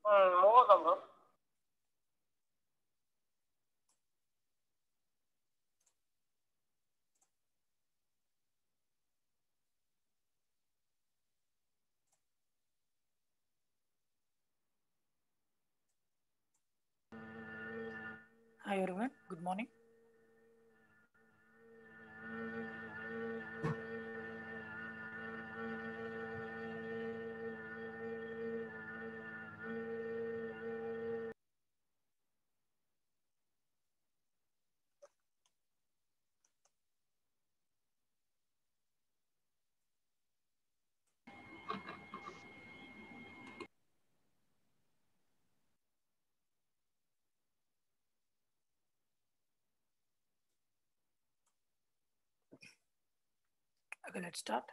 More bro. Hi everyone, good morning. Okay, let's start.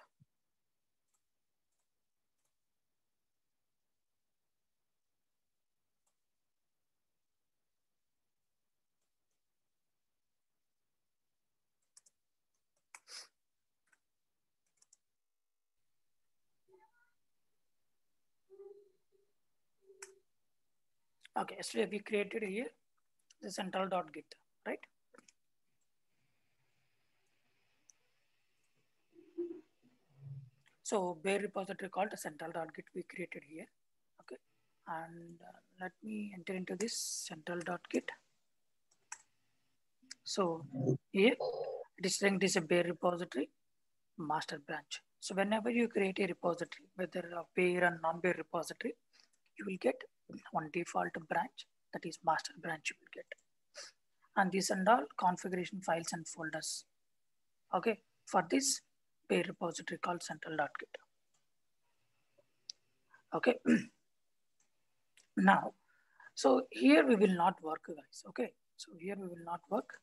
Okay, yesterday we created here the central.git, right? So bare repository called central.git we created here. Okay, and let me enter into this central.git. So here it is saying this is a bare repository master branch. So whenever you create a repository, whether a bare and non-bare repository, you will get one default branch, that is master branch you will get. And these and all configuration files and folders. Okay, for this bare repository called central.git. Okay, now, so here we will not work, guys. Okay, so here we will not work.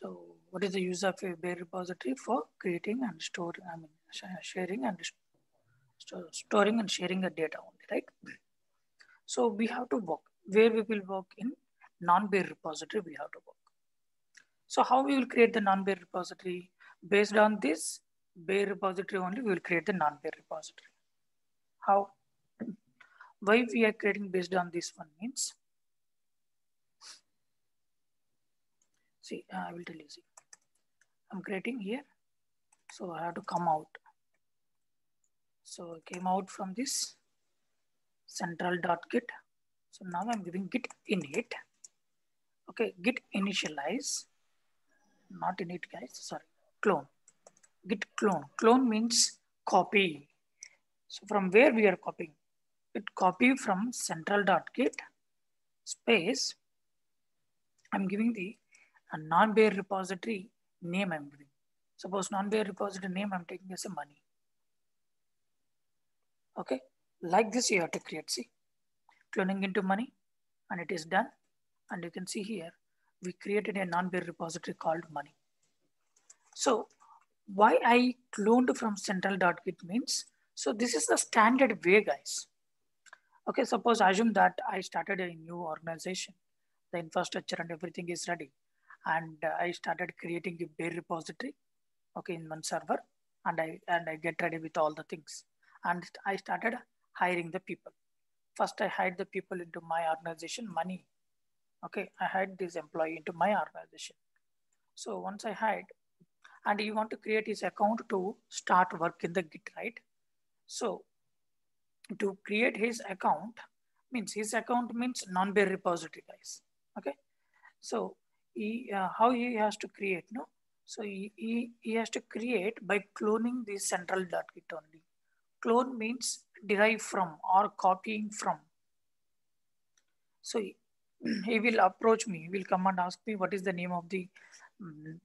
So what is the use of a bare repository? For creating and storing, sharing and storing and sharing the data only, right? So we have to work where we will work in non-bare repository. We have to work. So how we will create the non-bare repository? Based on this bare repository only, we will create the non-bare repository. How? Why we are creating based on this one means, see, I will tell you, see, I'm creating here. So I have to come out. So I came out from this central.git. So now I'm giving git init. Okay, git initialize, not init guys, sorry, clone. Git clone. Clone means copy. So from where we are copying? It copy from central.git space. I'm giving the non-bare repository name I'm giving. Suppose non-bare repository name I'm taking as a money. Okay, like this you have to create, see, cloning into money, and it is done. And you can see here, we created a non-bare repository called money. So why I cloned from central.git means, so this is the standard way, guys. Okay, suppose assume that I started a new organization, the infrastructure and everything is ready, and I started creating a bare repository, okay, in one server, and I get ready with all the things, and I started hiring the people. First, I hired the people into my organization, money. Okay, I hired this employee into my organization. So once I hired, and you want to create his account to start work in the Git, right? So to create his account means non-bare repository, guys. Okay, so how he has to create, no? So he has to create by cloning the central.git only. Clone means derive from or copying from. So he will approach me, he will come and ask me what is the name of the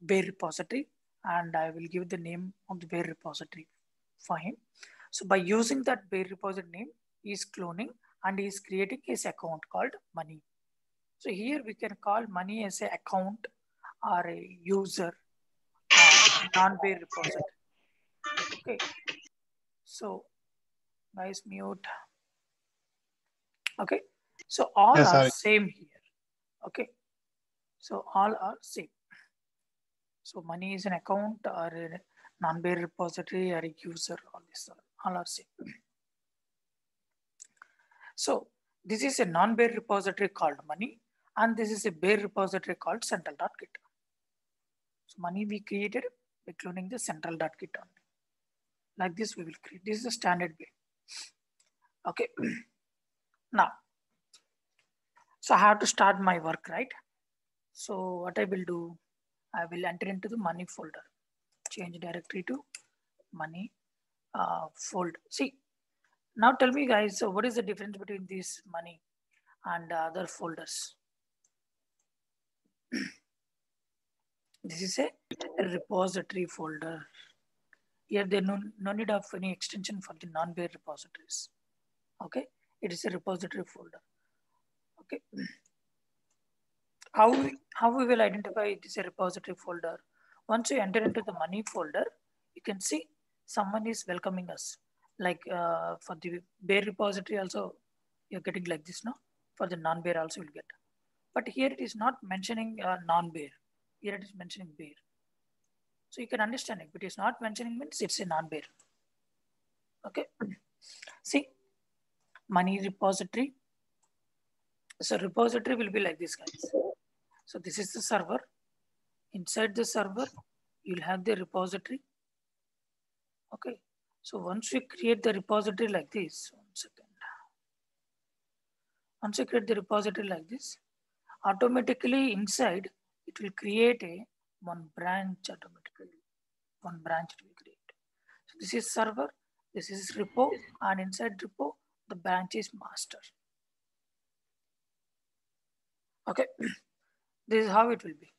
bare repository, and I will give the name of the bare repository for him. So by using that bare repository name, he is cloning and he is creating his account called money. So here we can call money as an account or a user, non-bare repository. Okay, so guys mute. Okay, so all Yes, are sorry. same here. Okay, so all are same. So money is an account or a non-bare repository or a user, all this all are same. So This is a non-bare repository called money, and this is a bare repository called central.git. So money we created by cloning the central.git only. Like this we will create. This is a standard way. Okay. Now, so I have to start my work, right? So what I will do, I will enter into the money folder, change directory to money folder. See, now tell me guys, so what is the difference between this money and other folders? This is a repository folder. Here there no need of any extension for the non-bare repositories. Okay, it is a repository folder. Okay, how we will identify this a repository folder? Once you enter into the money folder, you can see someone is welcoming us. Like for the bare repository also, you're getting like this, no? For the non-bare also you'll get. But here it is not mentioning non-bare. Here it is mentioning bare. So you can understand it. But it's not mentioning means it's a non-bare. Okay. See, money repository. So repository will be like this, guys. So this is the server. Inside the server, you'll have the repository. Okay. So once we create the repository like this, 1 second. Once you create the repository like this, automatically inside it will create a one branch automatically. One branch it will create. So this is server, this is repo, and inside repo, the branch is master. Okay, this is how it will be.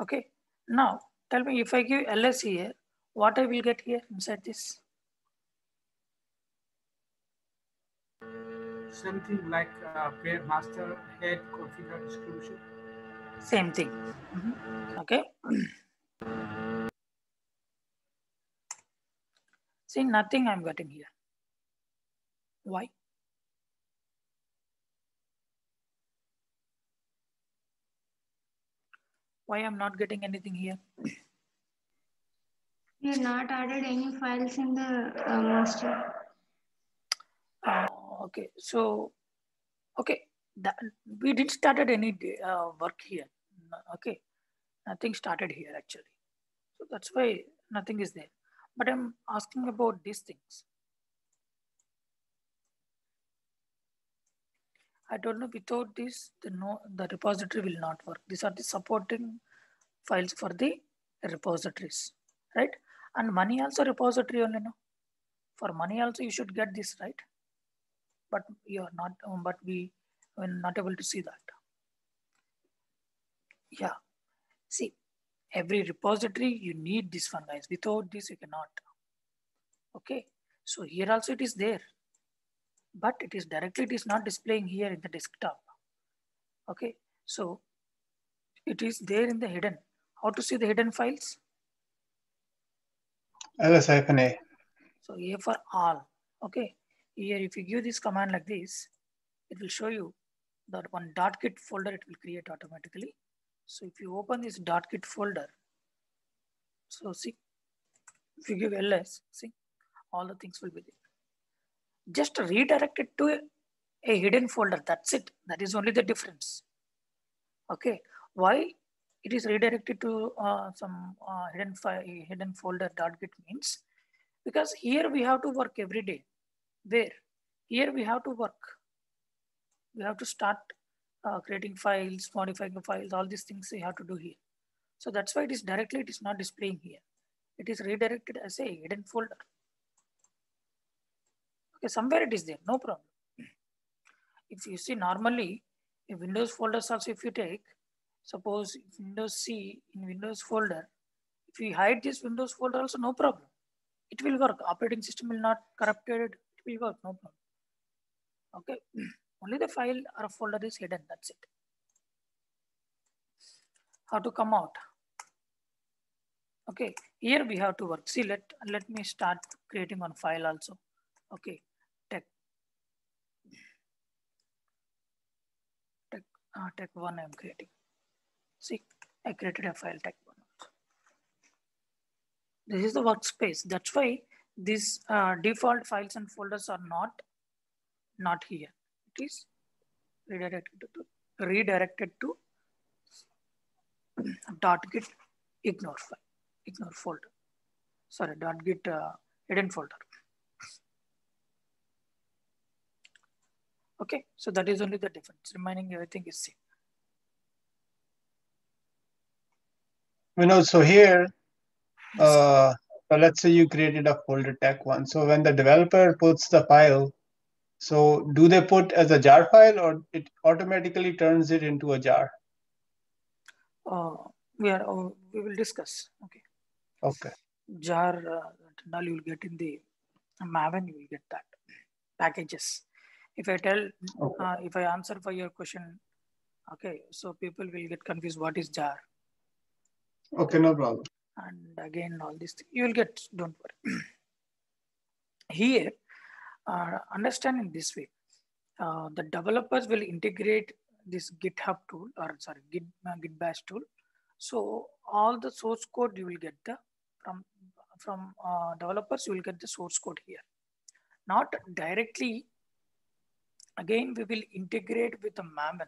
Okay, now tell me if I give ls here, what I will get here inside this? Something like pair master head configure distribution. Same thing. Okay. See, nothing I'm getting here. Why? Why I'm not getting anything here? We have not added any files in the master. Okay, so okay, that, we didn't started any work here. Okay, nothing started here actually. So that's why nothing is there. But I'm asking about these things. I don't know, without this, the repository will not work. These are the supporting files for the repositories, right? And money also repository only, no? For money also you should get this, right? But you are not, but we were not able to see that. Yeah, see, every repository you need this one, guys. Without this you cannot. Okay, so here also it is there, but it is not displaying here in the desktop. Okay, so it is there in the hidden. How to see the hidden files? ls-a. So A for all. Okay, here if you give this command like this, it will show you that one .git folder it will create automatically. So if you open this .git folder, so see, if you give ls, see, all the things will be there. Just redirect it to a hidden folder. That's it. That is only the difference. Okay, why it is redirected to some hidden folder .git means because here we have to work every day. Where here we have to work. We have to start creating files, modifying the files, all these things we have to do here. So that's why it is not displaying here. It is redirected as a hidden folder. Okay, somewhere it is there, no problem. If you see normally, in Windows folders also if you take, suppose Windows C in Windows folder, if you hide this Windows folder also no problem. It will work. Operating system will not corrupted. It will work, no problem. Okay, only the file or folder is hidden. That's it. How to come out? Okay, here we have to work. See, let me start creating one file also. Okay, tech one I'm creating. See, I created a file tech one. This is the workspace. That's why these default files and folders are not here. It is redirected to .git ignore file, ignore folder. Sorry, .git hidden folder. Okay, so that is only the difference. Remaining everything is same. So here, so let's say you created a folder tech1. So when the developer puts the file, so do they put as a jar file or it automatically turns it into a jar? We will discuss. Okay. Okay. Jar now you will get in the Maven, you will get that packages. If I tell, if I answer for your question, okay, so people will get confused. What is jar? Okay, no problem. And again, all these things you will get. Don't worry. Here, understand in this way, the developers will integrate this GitHub tool or sorry, Git Bash tool. So all the source code you will get the from developers, you will get the source code here. Not directly. Again, we will integrate with the Maven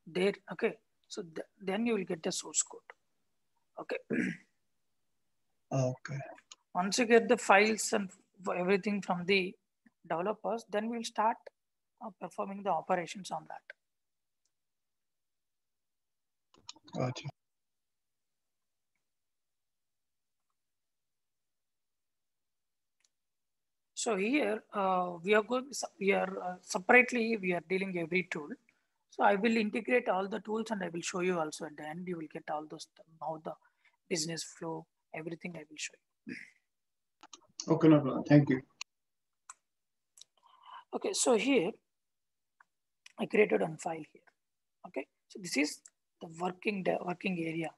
there. Okay, so then you will get the source code. Okay. Okay. Once you get the files and everything from the developers, then we'll start performing the operations on that. Gotcha. So here we are separately we are dealing every tool. So I will integrate all the tools and I will show you also at the end. You will get all those how the business flow, everything I will show you. Okay, no problem. Thank you. Okay, so here I created one file here. Okay, so this is the working area.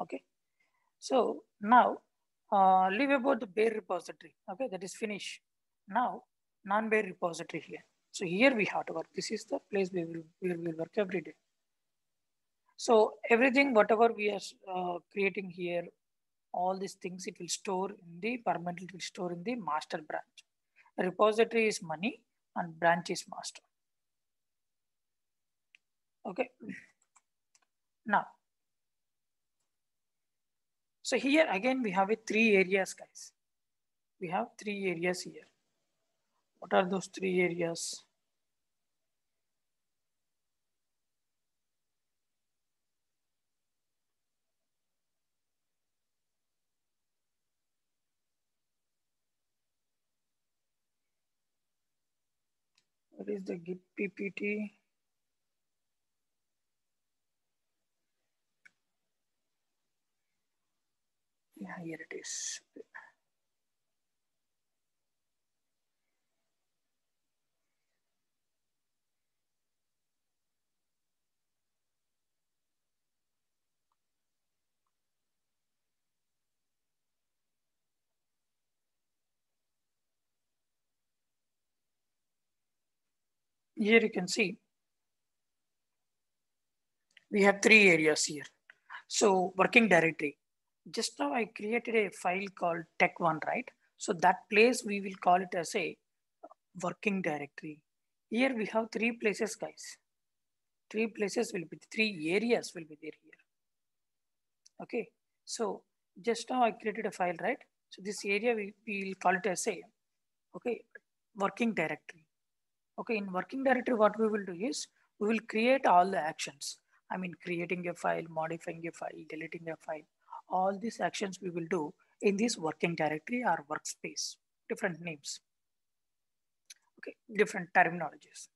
Okay, so now leave about the bare repository. Okay, that is finished. Now non-bare repository here. So here we have to work. This is the place where we will work every day. So everything, whatever we are creating here, all these things, it will store in the permanently, it will store in the master branch. The repository is money and branch is master. Okay. Now, so here again, we have 3 areas, guys. We have 3 areas here. What are those 3 areas? What is the Git PPT? Yeah, here it is. Here you can see we have 3 areas here. So working directory. Just now I created a file called tech1, right? So that place we will call it as a working directory. Here we have 3 places, guys. 3 places will be 3 areas will be there here. Okay, so just now I created a file, right? So this area we will call it as a working directory. Okay, in working directory, what we will do is we will create all the actions. I mean, creating a file, modifying a file, deleting a file. All these actions we will do in this working directory or workspace, different names. Okay, different terminologies.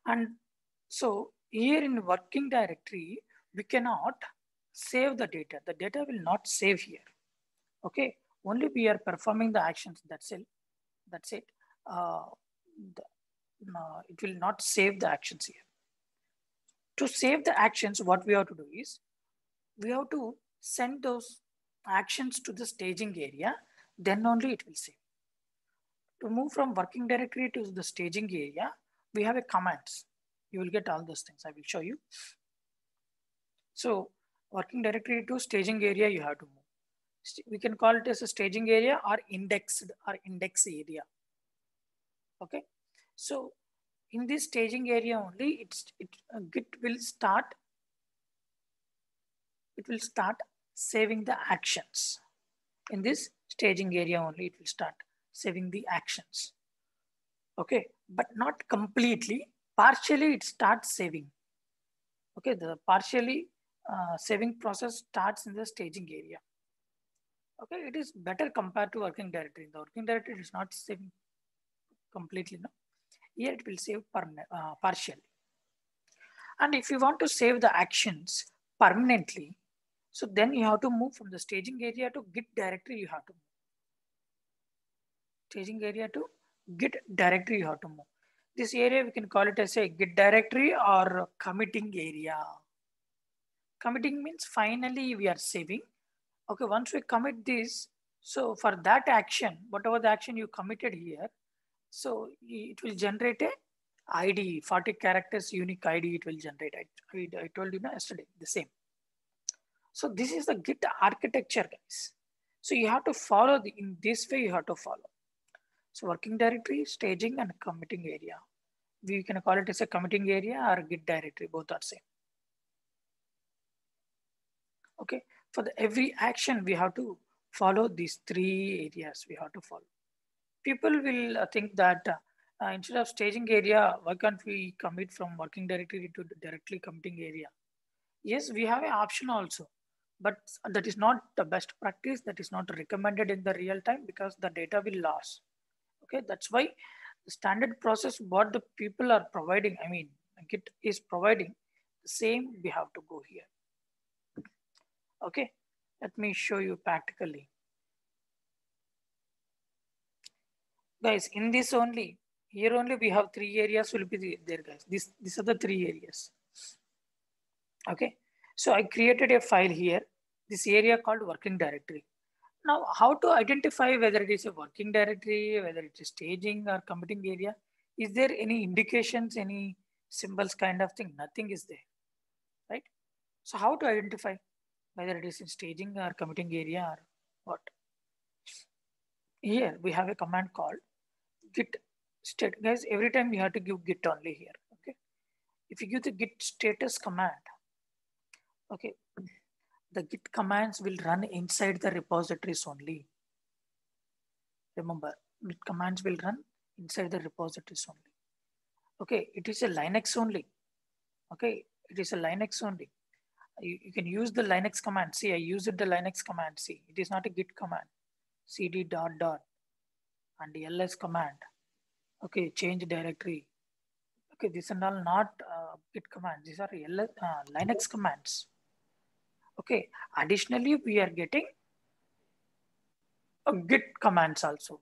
And so here in working directory, we cannot save the data. The data will not save here. Okay, only we are performing the actions. That's it. That's it. It will not save the actions here. To save the actions, what we have to do is we have to send those actions to the staging area, then only it will save. To move from working directory to the staging area, we have a commands. You will get all those things. I will show you. So working directory to staging area, you have to move. We can call it as a staging area or index area. Okay, so in this staging area only, Git will start. It will start saving the actions. In this staging area only, it will start saving the actions. Okay, but not completely. Partially, it starts saving. Okay, the partially saving process starts in the staging area. Okay, it is better compared to working directory. The working directory is not saving completely. No, here it will save partially. And if you want to save the actions permanently, so then you have to move from the staging area to Git directory. You have to move. Staging area to Git directory. You have to move. This area we can call it as a Git directory or committing area. Committing means finally we are saving. Okay, once we commit this, so for that action, whatever the action you committed here, so it will generate a ID, 40 characters unique ID it will generate. I told you yesterday, the same. So this is the Git architecture, guys. So you have to follow, in this way you have to follow. So working directory, staging and committing area. We can call it as a committing area or Git directory, both are same. Okay, for every action we have to follow these 3 areas we have to follow. People will think that instead of staging area, why can't we commit from working directory to directly committing area? Yes, we have an option also, but that is not the best practice. That is not recommended in the real time because the data will lose. Okay, that's why the standard process what the people are providing, I mean Git is providing, the same we have to go here. Okay, let me show you practically. Guys, in this only, here only we have 3 areas will be there, guys. These are the 3 areas. Okay, so I created a file here, this area called working directory. Now, how to identify whether it is a working directory, whether it is staging or committing area? Is there any indications, any symbols kind of thing? Nothing is there, right? So how to identify whether it is in staging or committing area or what? Here we have a command called git state. Guys, every time you have to give git only here. Okay, if you give the git status command, okay, the git commands will run inside the repositories only. Remember, git commands will run inside the repositories only. Okay, it is a Linux only. Okay, it is a Linux only. You can use the Linux command. See, I used the Linux command. See, it is not a git command. cd ... and ls command. Okay, change directory. Okay, these are all not git commands. These are Linux commands. Okay, additionally, we are getting git commands also.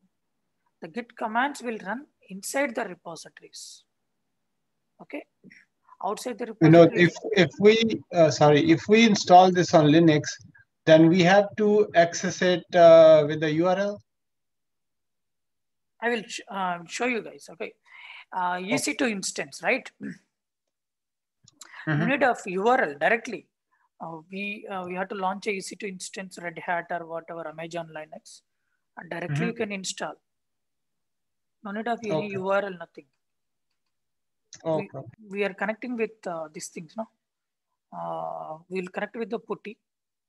The git commands will run inside the repositories. Okay, outside the repositories. if we install this on Linux, then we have to access it with the URL. I will show you guys. Okay, EC2 instance, right? No need of URL directly. We have to launch a EC2 instance, Red Hat or whatever, Amazon Linux, and directly you can install. No need of any URL, nothing. We are connecting with these things, no? We will connect with the putty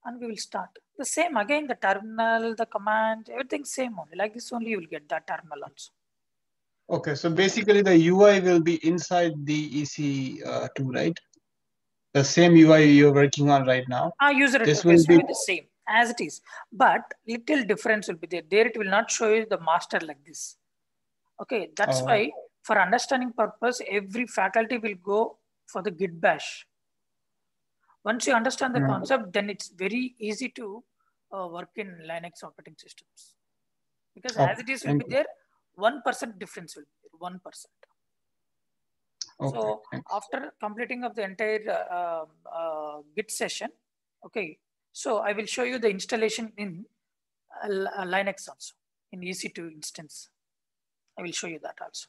and we will start. The same again, the terminal, the command, everything same only. Like this only you will get that terminal also. Okay, so basically the UI will be inside the EC2, right? The same UI you're working on right now. User interface will be the same as it is, but little difference will be there. There it will not show you the master like this. Okay, that's why for understanding purpose, every faculty will go for the Git bash. Once you understand the concept, then it's very easy to work in Linux operating systems. Because as it is will be there, 1% difference will be there, 1%. So after completing of the entire Git session, okay, so I will show you the installation in Linux also, in EC2 instance. I will show you that also.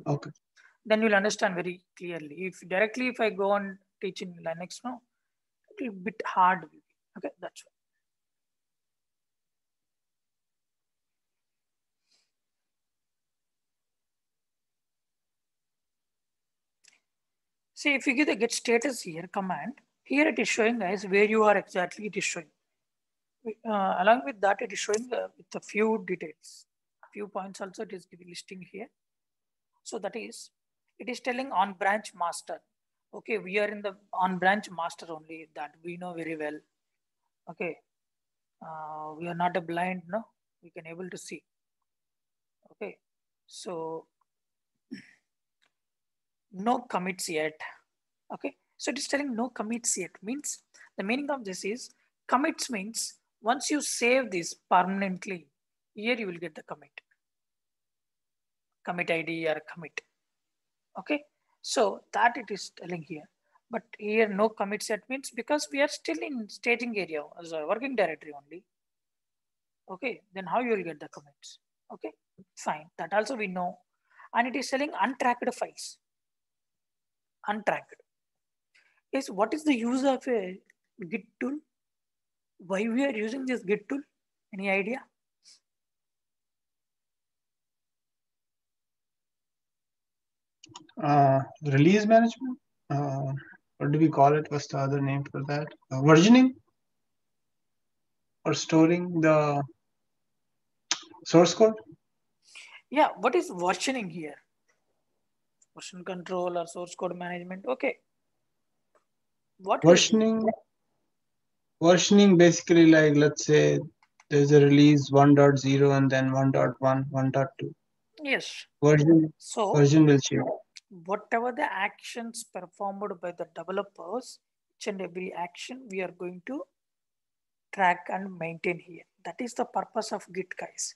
Okay. Then you'll understand very clearly. If I go on teaching Linux, no, it will be a bit hard. Okay, that's why. See, if you give the get status here command, here it is showing guys where you are exactly, it is showing. Along with that, it is showing with a few details, few points also it is giving listing here. So that is, it is telling on branch master. Okay, we are in the on branch master only, that we know very well. Okay, we are not a blind, no, we can able to see. Okay, so no commits yet. Okay, so it is telling no commits yet, means the meaning of this is commits means once you save this permanently, here you will get the commit ID or commit. Okay, so that it is telling here, but here no commits yet means because we are still in staging area as a working directory only. Okay, then how you will get the commits? Okay, fine, that also we know. And it is telling untracked files. Untracked is what is the use of a Git tool? Why we are using this Git tool? Any idea? Release management. What do we call it? What's the other name for that? Versioning, or storing the source code? Yeah, what is versioning here? Version control or source code management. Okay. What versioning? Versioning basically, like, let's say there's a release 1.0 and then 1.1, 1.2. Yes. Version will change. Whatever the actions performed by the developers, each and every action we are going to track and maintain here. That is the purpose of Git, guys.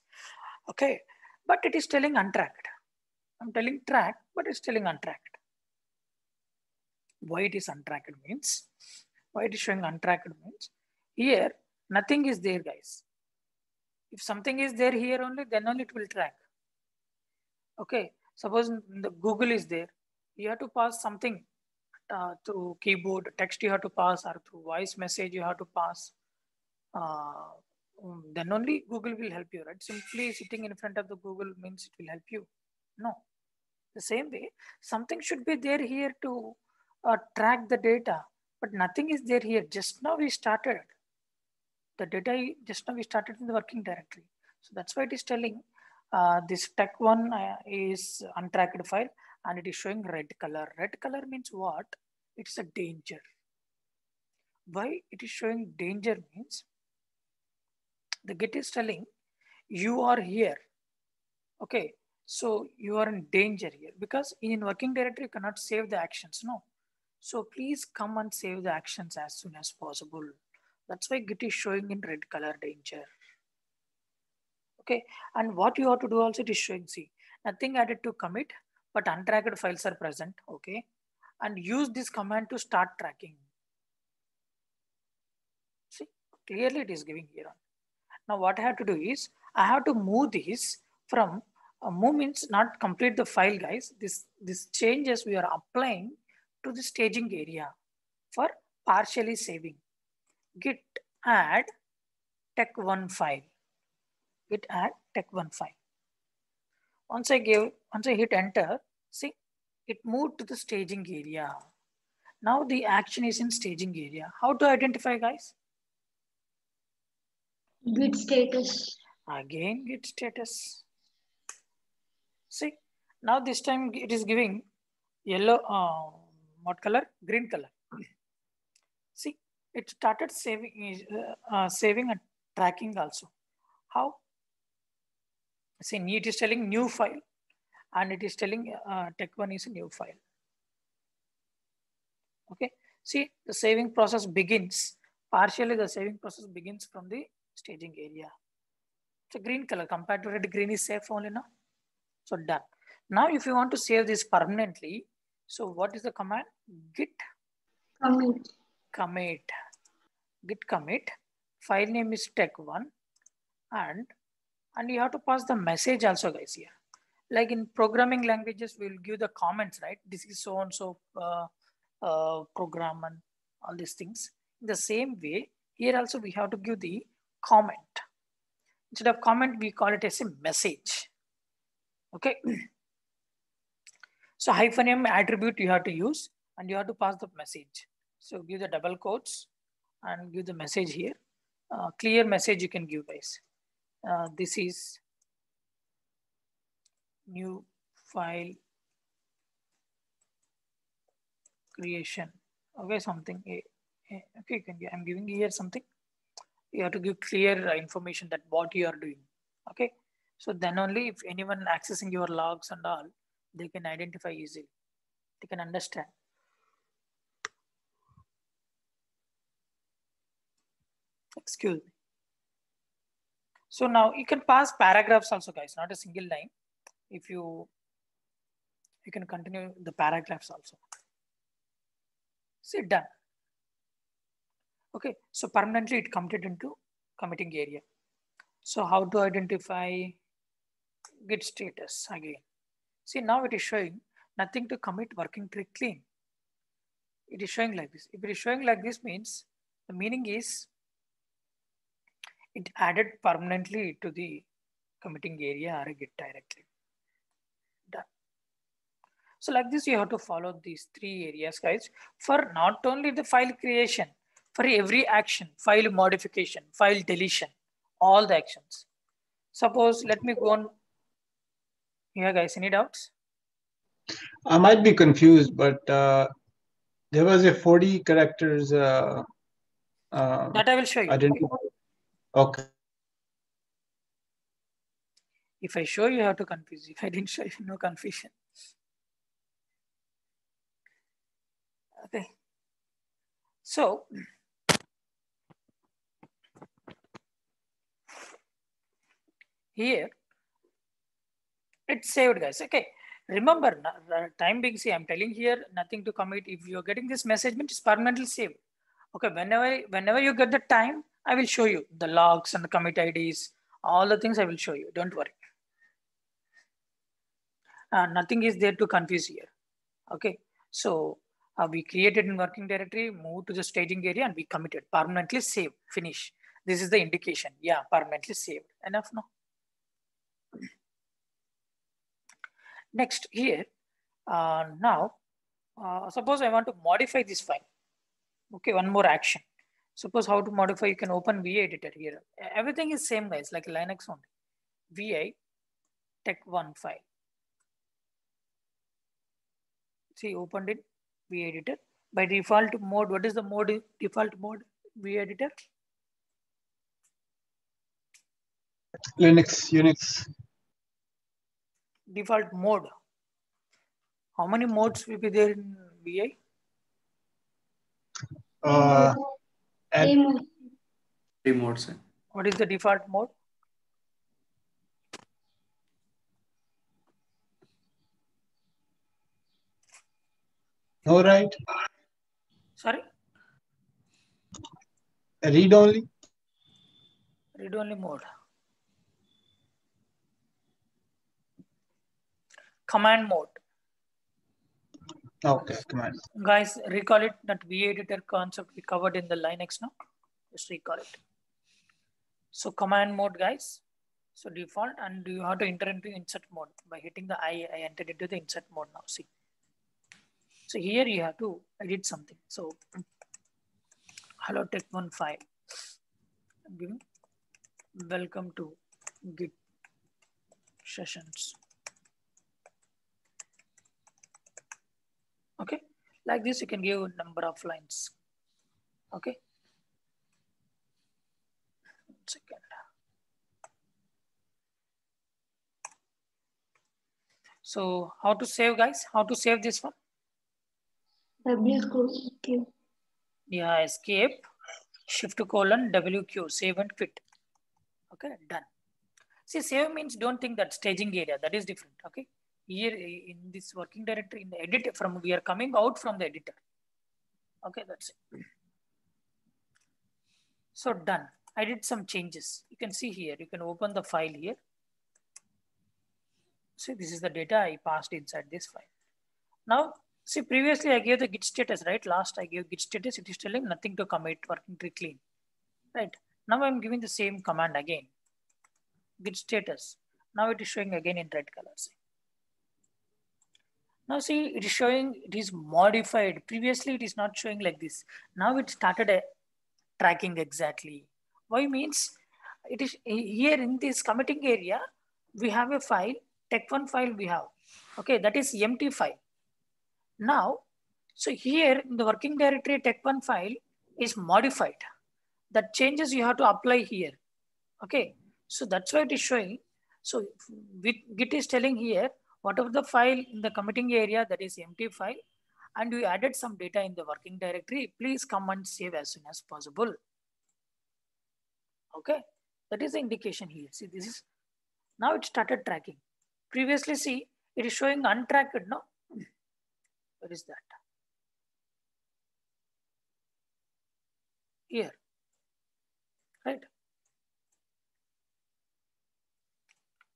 Okay, but it is telling untracked. I'm telling track, but it's telling untracked. Why it is untracked means, why it is showing untracked means, here nothing is there, guys. If something is there here only, then only it will track. Okay, suppose the Google is there, you have to pass something through keyboard, text you have to pass, or through voice message you have to pass. Then only Google will help you, right? Simply sitting in front of the Google means it will help you. No. The same way, something should be there here to track the data, but nothing is there here. Just now we started. The data, just now we started in the working directory. So that's why it is telling this tech1 is untracked file and it is showing red color. Red color means what? It's a danger. Why it is showing danger means the Git is telling you are here. Okay, so you are in danger here because in working directory you cannot save the actions. No, so please come and save the actions as soon as possible. That's why Git is showing in red color danger. Okay, and what you have to do also, it is showing, see, nothing added to commit, but untracked files are present. Okay, and use this command to start tracking. See, clearly it is giving here on. Now what I have to do is I have to move this from move means not complete the file, guys. This changes we are applying to the staging area for partially saving. Git add tech1 file. Git add tech1 file. Once I hit enter, see, it moved to the staging area. Now the action is in staging area. How to identify, guys? Git status. Again, Git status. See, now this time it is giving yellow, what color? Green color. See, it started saving, saving and tracking also. How? See, it is telling new file and it is telling tech1 is a new file. Okay, see, the saving process begins, partially the saving process begins from the staging area. So green color compared to red, green is safe only now. So done. Now if you want to save this permanently, so what is the command? Git commit. Git commit. File name is tech1 and you have to pass the message also, guys, here. Like in programming languages, we'll give the comments, right? This is so and so program and all these things. In the same way, here also we have to give the comment. Instead of comment, we call it as a message. Okay. So -m attribute you have to use and you have to pass the message. So give the double quotes and give the message here. Clear message you can give, guys. This is new file creation. Okay, something. Okay, you can give, I'm giving here something. You have to give clear information that what you are doing. Okay, so then only if anyone accessing your logs and all, they can identify easily. They can understand. Excuse me. So now you can pass paragraphs also, guys, not a single line. If you can continue the paragraphs also. See, done. Okay, so permanently it committed into committing area. So how to identify git status again? See, now it is showing nothing to commit working tree clean. It is showing like this. If it is showing like this means the meaning is it added permanently to the committing area or a git directly. Done. So like this, you have to follow these 3 areas, guys, for not only the file creation, for every action, file modification, file deletion, all the actions. Suppose, let me go on here, guys, any doubts? I might be confused, but there was a 40 characters That I will show you. Okay. If I show you, you have to confuse. If I didn't show you, no confusion. Okay. So, here, it's saved, guys. Okay. Remember, time being, see, I'm telling here, nothing to commit. If you're getting this message, it's permanently saved. Okay, whenever you get the time, I will show you the logs and the commit IDs, all the things I will show you. Don't worry. Nothing is there to confuse here. Okay, so we created in working directory, move to the staging area, and we committed, permanently saved, finish. This is the indication. Yeah, permanently saved. Enough now. Next here, now, suppose I want to modify this file. Okay, one more action. Suppose how to modify, you can open VI editor here. Everything is same, guys, like Linux only. VI tech1 file. See, opened it, VI editor. By default mode, what is the mode, default mode, VI editor? Linux, Unix. Default mode. How many modes will be there in VI? Three modes. What is the default mode? No, right? Sorry? Read only? Read only mode. Command mode. Okay, command. Guys, recall it, that VI editor concept we covered in the Linux now. Just recall it. So command mode, guys. So default, and you have to enter into insert mode by hitting the I entered into the insert mode now. See. So here you have to edit something. So hello tech1 file. I'm giving welcome to Git sessions. Okay, like this you can give a number of lines. Okay. 1 second. So how to save, guys? How to save this one? WQ. Yeah, escape, shift:/WQ, save and quit. Okay, done. See, save means don't think that staging area, that is different. Okay, here in this working directory, in the editor, we are coming out from the editor. Okay, that's it. So done. I did some changes. You can see here, you can open the file here. See, this is the data I passed inside this file. Now, see, previously I gave the git status, right? Last I gave git status, it is telling nothing to commit, working tree clean, right? Now I'm giving the same command again, git status. Now it is showing again in red colors. Now see, it is showing it is modified. Previously, it is not showing like this. Now it started tracking exactly. Why means it is here in this committing area, we have a file, tech1 file we have. Okay, that is empty file. Now, so here in the working directory tech1 file is modified. That changes you have to apply here. Okay, so that's why it is showing. So Git is telling here, whatever the file in the committing area, that is empty file, and we added some data in the working directory, please come and save as soon as possible. Okay, that is the indication here. See, this is, now it started tracking. Previously, see, it is showing untracked, no? Where is that? Here, right?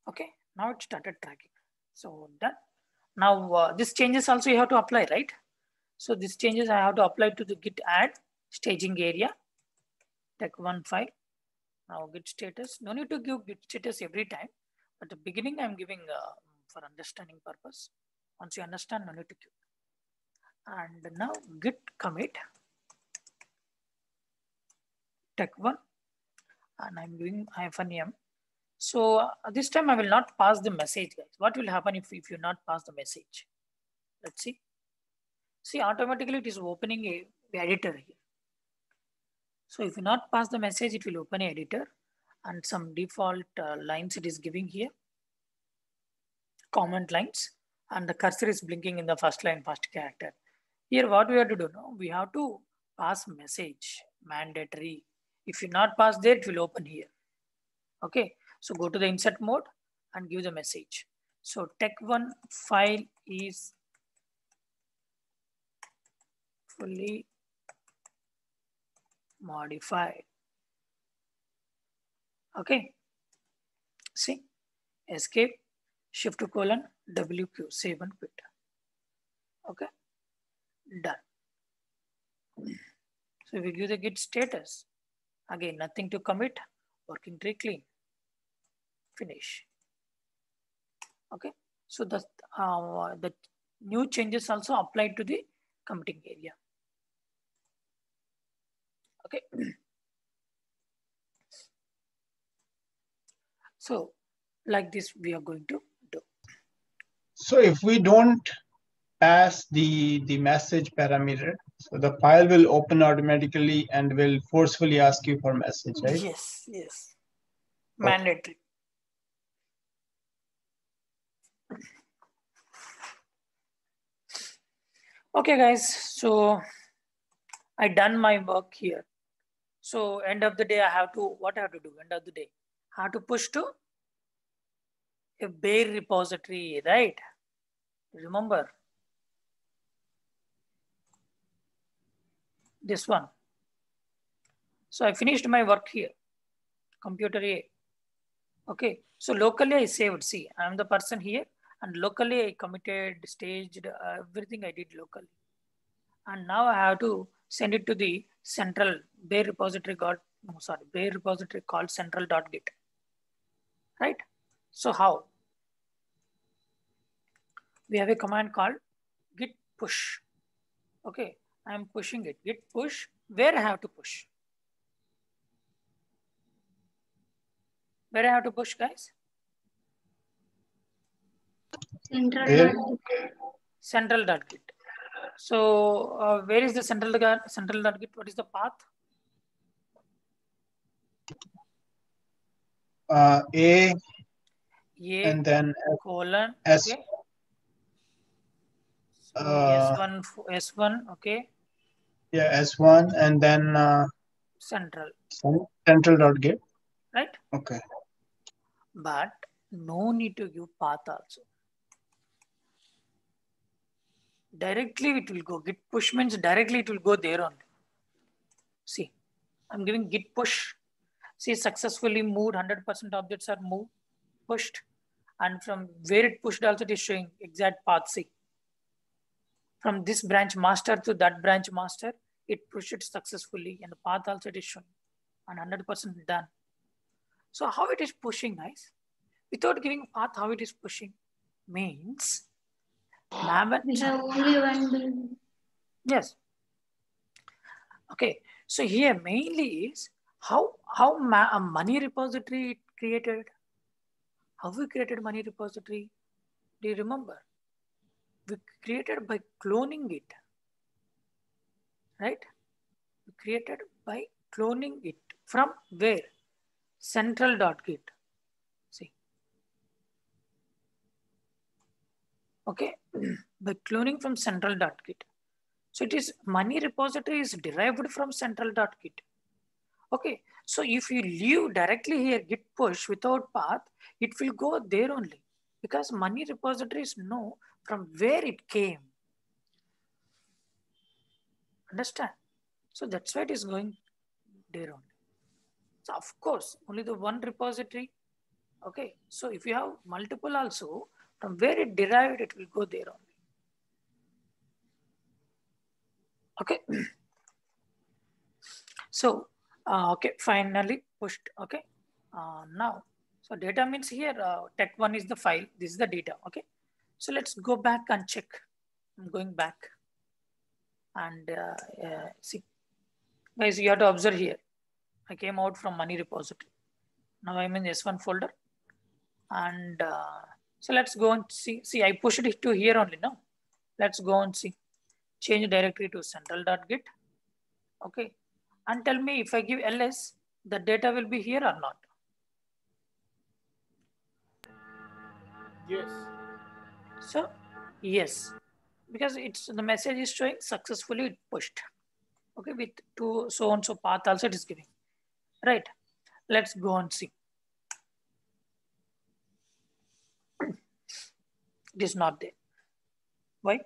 Okay, now it started tracking. So done. Now this changes also you have to apply, right? So these changes I have to apply to the git add staging area, tech1 file. Now git status, no need to give git status every time, but the beginning I'm giving for understanding purpose. Once you understand, no need to give. And now git commit tech1, and I'm giving -m. So this time I will not pass the message, guys. What will happen if you not pass the message? Let's see. See, automatically it is opening a editor here. So if you not pass the message, it will open an editor and some default lines it is giving here, comment lines, and the cursor is blinking in the first line, first character. Here what we have to do now, we have to pass message, mandatory. If you not pass there, it will open here. Okay, so go to the insert mode and give the message. So tech1 file is fully modified. Okay, see, escape, shift to colon, WQ, save and quit. Okay, done. So we give the git status. Again, nothing to commit, working tree clean, finish. Okay, so the new changes also applied to the committing area. Okay. So like this we are going to do. So if we don't pass the message parameter, so the file will open automatically and will forcefully ask you for message, right? Yes, yes. Mandatory. Okay guys, so I done my work here. So end of the day I have to, what I have to do end of the day? I have to push to a bare repository, right? Remember this one. So I finished my work here, computer A. Okay, so locally I saved, see, I'm the person here and locally I committed, staged, everything I did locally. And now I have to send it to the central bare repository bare repository called central.git, right? So how? We have a command called git push. Okay, I'm pushing it, git push, where I have to push? Where I have to push, guys? Central.git. So where is the central.git? What is the path? A and then colon S. Okay. So S1, okay. Yeah, S1 and then central.git. Right? Okay. But no need to give path also. Directly it will go. Git push means directly it will go there only. See, I'm giving git push. See, successfully moved, 100% objects are moved, pushed. And from where it pushed also it is showing exact path. See, from this branch master to that branch master, it pushed it successfully and the path also it is showing and 100% done. So how it is pushing, guys? Without giving path, how it is pushing? Means Maven. There's only one bill. Yes. Okay. So here mainly is how a money repository created. How we created money repository? Do you remember? We created by cloning it. Right? We created by cloning it from where? Central.git. See. Okay. By cloning from central.git. So it is money repository is derived from central.git. Okay. So if you leave directly here git push without path, it will go there only because money repositories know from where it came. Understand? So that's why it is going there only. So of course, only the one repository. Okay. So if you have multiple also, from where it derived, it will go there only. Okay. So, okay, finally pushed. Okay. Now, so data means here, tech1 is the file. This is the data. Okay. So let's go back and check. I'm going back and see. Guys, you have to observe here. I came out from money repository. Now I'm in S1 folder. And so let's go and see. See, I pushed it to here only now. Let's go and see. Change directory to central.git. Okay. And tell me if I give ls, the data will be here or not. Yes. So yes, because it's the message is showing successfully pushed. Okay, with two so and so path also it is giving. Right. Let's go and see. It is not there. Why?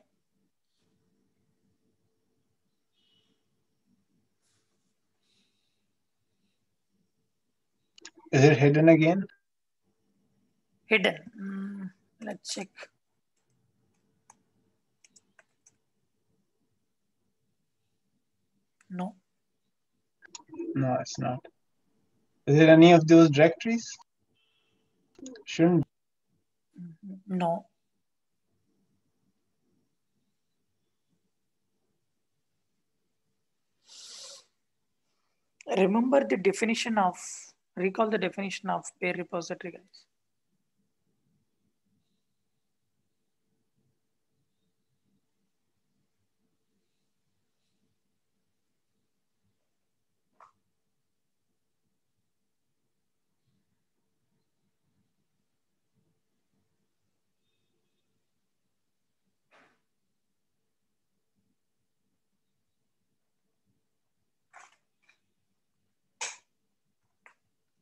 Is it hidden again? Hidden. Let's check. No. No, it's not. Is it any of those directories? Shouldn't. No. Remember the definition of, recall the definition of pair repository, guys.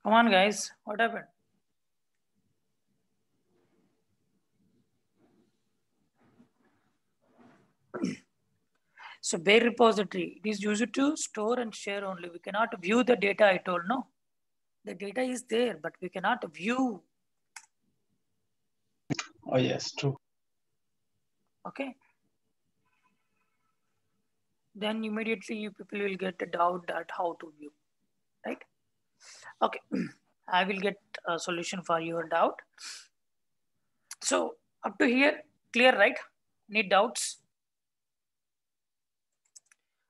Come on, guys. What happened? So bare repository, it is used to store and share only. We cannot view the data, I told, no. The data is there, but we cannot view. Oh, yes, true. Okay. Then immediately you people will get a doubt that how to view, right? Okay. I will get a solution for your doubt. So up to here, clear, right? Any doubts?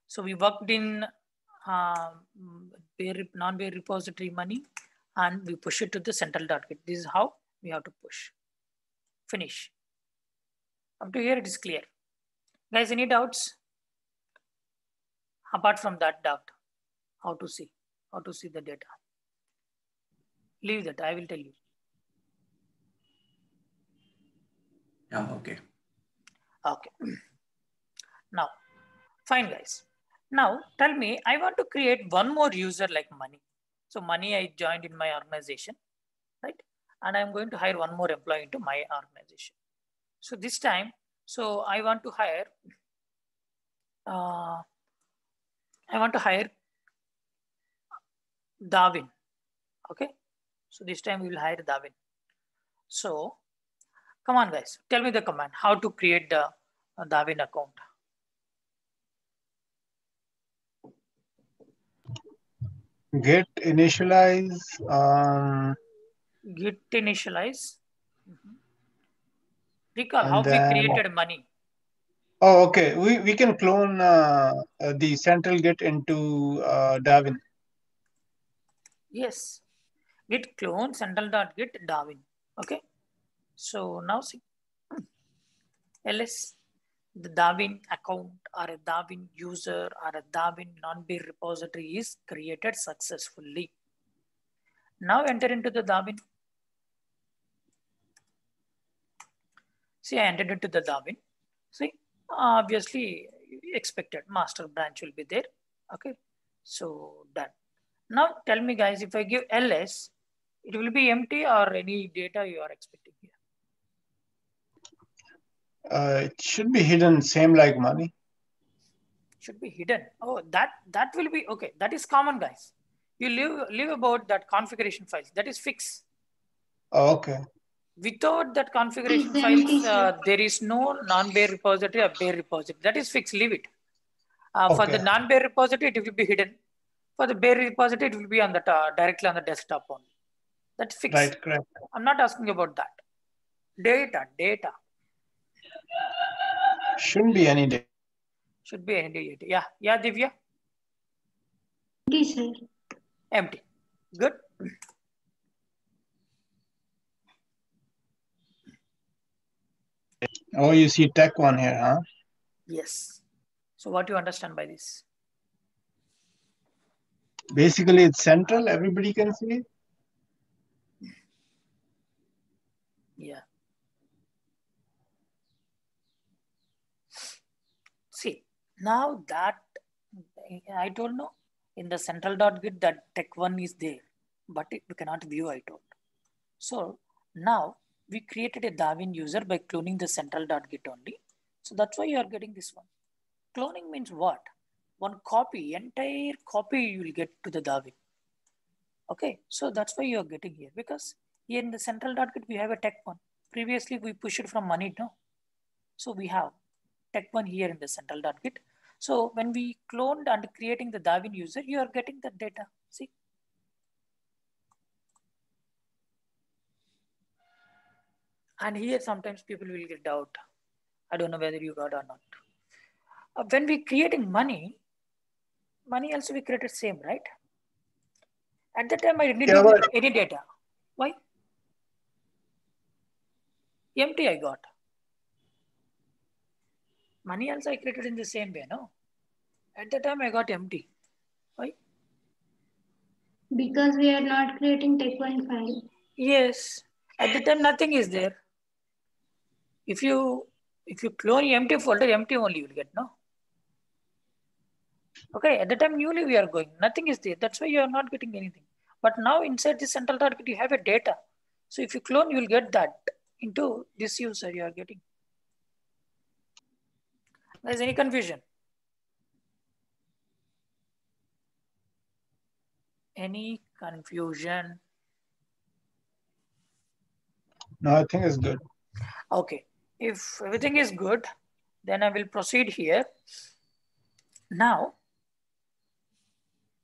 So we worked in non-bare repository money and we push it to the central.git. This is how we have to push. Finish. Up to here, it is clear. Guys, any doubts? Apart from that doubt, how to see the data. Leave that, I will tell you. Yeah, okay. Okay. Now, fine, guys. Now, tell me, I want to create one more user like money. So money I joined in my organization, right? And I'm going to hire one more employee into my organization. So this time, so I want to hire Darwin. Okay. So this time we will hire Darwin. So come on, guys, tell me the command, how to create the Darwin account. Git initialize. Git initialize. Recall And how then, we created money. Oh, okay. We can clone the central Git into Darwin. Yes, git clone central.git Darwin. Okay, so now see ls the Darwin account or a Darwin user or a Darwin non-bear repository is created successfully. Now enter into the Darwin. See, I entered into the Darwin. See, obviously expected master branch will be there. Okay, so done. Now tell me guys, if I give ls, it will be empty or any data you are expecting here? It should be hidden, same like money. Should be hidden. Oh, that will be okay. That is common, guys. You leave about that configuration files. That is fixed. Oh, okay. Without that configuration It's files, empty, sir. there is no non-bear repository or bear repository. That is fixed. Leave it. For the Okay. non-bear repository, it will be hidden. For the bear repository, it will be on the directly on the desktop only. That's fixed. Right, correct. I'm not asking about that. Data. Shouldn't be any data. Should be any data. Yeah, Divya. Empty, sir. Empty. Good. Oh, you see tech one here, huh? Yes. So what do you understand by this? Basically, it's central. Everybody can see it. Yeah. See, now that I told no, in the central.git that tech1 is there, but we cannot view, I told. So now we created a Darwin user by cloning the central.git only. So that's why you are getting this one. Cloning means what? One copy, entire copy you will get to the Darwin. Okay, so that's why you are getting here, because here in the central.git we have a tech1. Previously we pushed it from money, no? So we have tech1 here in the central.git. So when we cloned and creating the Darwin user, you are getting the data. See? And here sometimes people will get doubt. I don't know whether you got or not. When we creating money also we created same, right? At that time I didn't do any data. Why? Empty I got. Money also I created in the same way, no? At the time I got empty. Why? Because we are not creating tech1 file. Yes. At the time nothing is there. If you clone empty folder, empty only you will get, no? Okay, at the time newly we are going, nothing is there. That's why you are not getting anything. But now inside this central target, you have a data. So if you clone, you will get that into this user you are getting. There's any confusion? Any confusion? No, I think it's good. Okay, if everything is good, then I will proceed here. Now,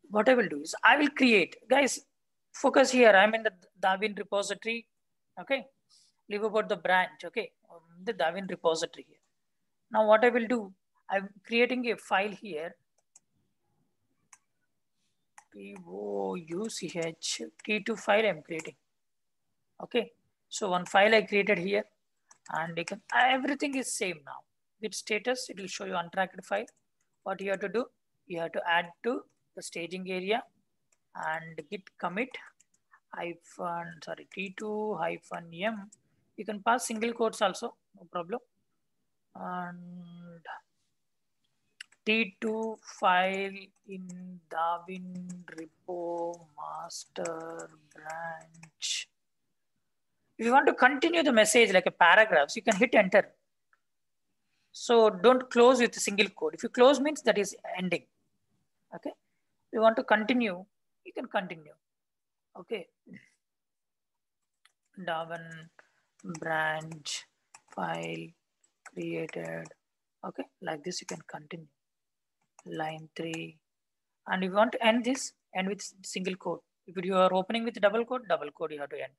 what I will do is I will create, guys, focus here. I'm in the Darwin repository. Okay, leave about the branch. Okay, the Darwin repository here. Now what I will do, I'm creating a file here. POUCH T2 file I'm creating. Okay, so one file I created here, and you can, everything is same now. With status, it will show you untracked file. What you have to do, you have to add to the staging area and git commit T2-m. You can pass single quotes also, no problem. And T2 file in Darwin repo master branch. If you want to continue the message like a paragraphs, you can hit enter. So don't close with a single quote. If you close means that is ending. Okay. If you want to continue, you can continue. Okay. Darwin branch file created. Okay. Like this, you can continue. Line 3. And if you want to end this, end with single quote. If you are opening with double quote you have to end.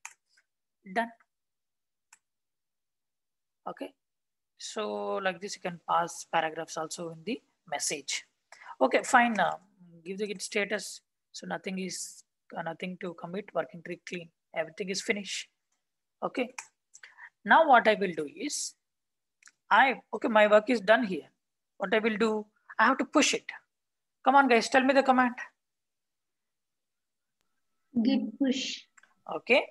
Done. Okay. So like this, you can pass paragraphs also in the message. Okay, fine. Give the git status. So nothing to commit, working tree clean. Everything is finished. Okay. Now what I will do is, my work is done here. What I will do, I have to push it. Come on guys, tell me the command. Git push. Okay,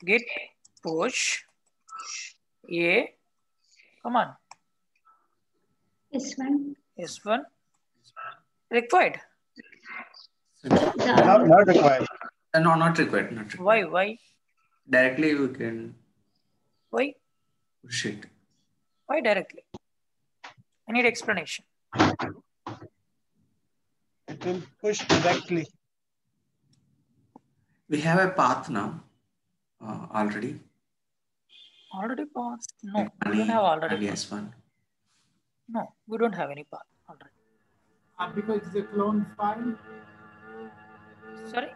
git push a, come on, S1. S1 required. Not required. No, not required. Not required. Why? Directly we can Why? push it. Why directly? I need explanation. It will push directly. We have a path now already. Already passed? No, we don't have already. Yes, one. No, we don't have any path already. Because it's a clone file. Sorry?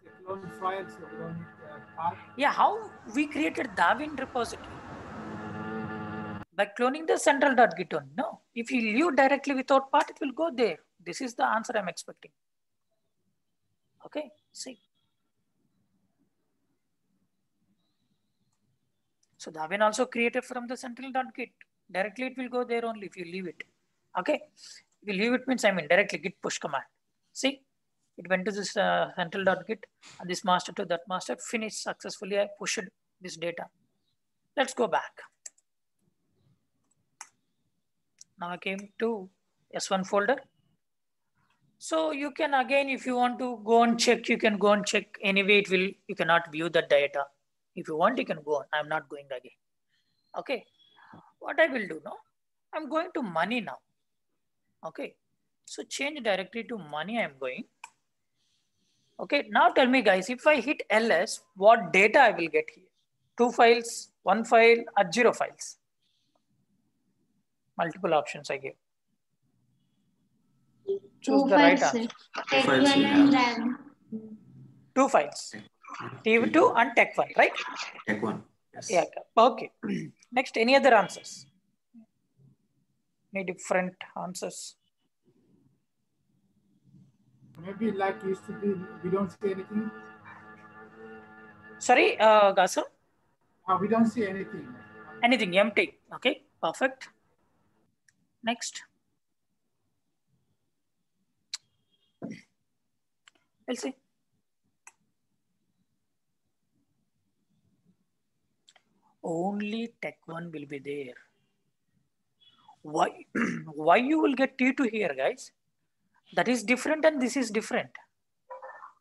It's a clone file, so we don't need a path. Yeah, how we created Darwin repository? By cloning the central.git only. No, if you leave directly without path, it will go there. This is the answer I'm expecting. Okay, see. So Darwin also created from the central.git. Directly it will go there only if you leave it. Okay, if you leave it means directly git push command. See, it went to this central.git and this master to that master, finished successfully. I pushed this data. Let's go back. Now I came to S1 folder. So you can again, if you want to go and check, you can go and check. Anyway, you cannot view the data. If you want, you can go on. I'm not going again. Okay. What I will do now, I'm going to money now. Okay. So change directly to money I'm going. Okay. Now tell me guys, if I hit ls, what data I will get here? 2 files, 1 file, or 0 files? Multiple options I give. Choose the right answer. Tech1 and RAM. 2 files. T2 and Tech1, right? Tech1. Yes. Yeah. Okay. Next, any other answers? Any different answers? Maybe like used to be, we don't see anything. Sorry, Gasam? We don't see anything. Anything, empty. Okay, perfect. Next. We'll see. Only Tech1 will be there. Why? Why you will get T2 here, guys? That is different and this is different.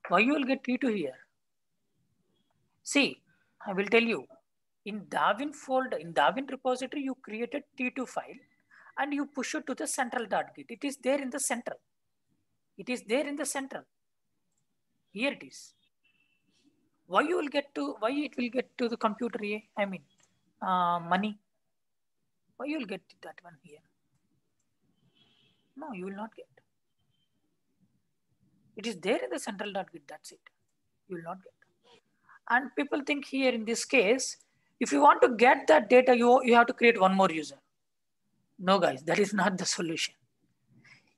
Why you will get T2 here? See, I will tell you. In Darwin folder, in Darwin repository, you created T2 file and you push it to the central.git. It is there in the central. It is there in the central. Here it is. Why it will get to the computer here? I mean, money. Why you will get that one here? No, you will not get. It is there in the central.git, that's it. You will not get. And people think here in this case, if you want to get that data, you have to create one more user. No guys, that is not the solution.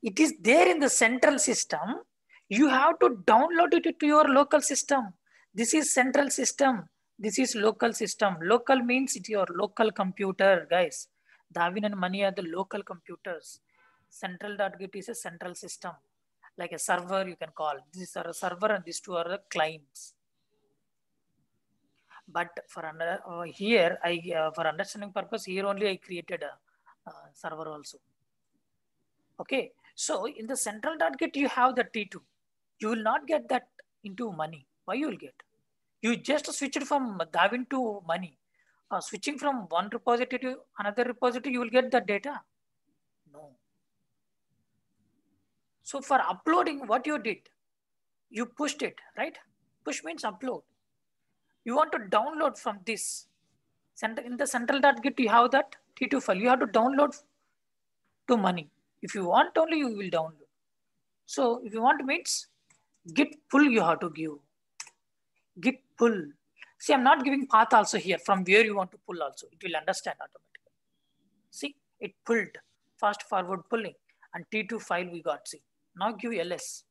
It is there in the central system. You have to download it to your local system. This is central system. This is local system. Local means it's your local computer, guys. Darwin and Money are the local computers. Central.git is a central system. Like a server you can call. These are a server and these two are the clients. But for for understanding purpose, here only I created a server also. Okay, so in the central.git you have the T2. You will not get that into money. Why you will get? You just switch it from Darwin to money. Switching from one repository to another repository, you will get the data. No. So for uploading, what you did, you pushed it, right? Push means upload. You want to download from this. In the central.git, you have that T2 file. You have to download to money. If you want only, you will download. So if you want means git pull you have to give. Git pull. See, I'm not giving path also here from where you want to pull also. It will understand automatically. See, it pulled, fast forward pulling, and T2 file we got. See, now give ls.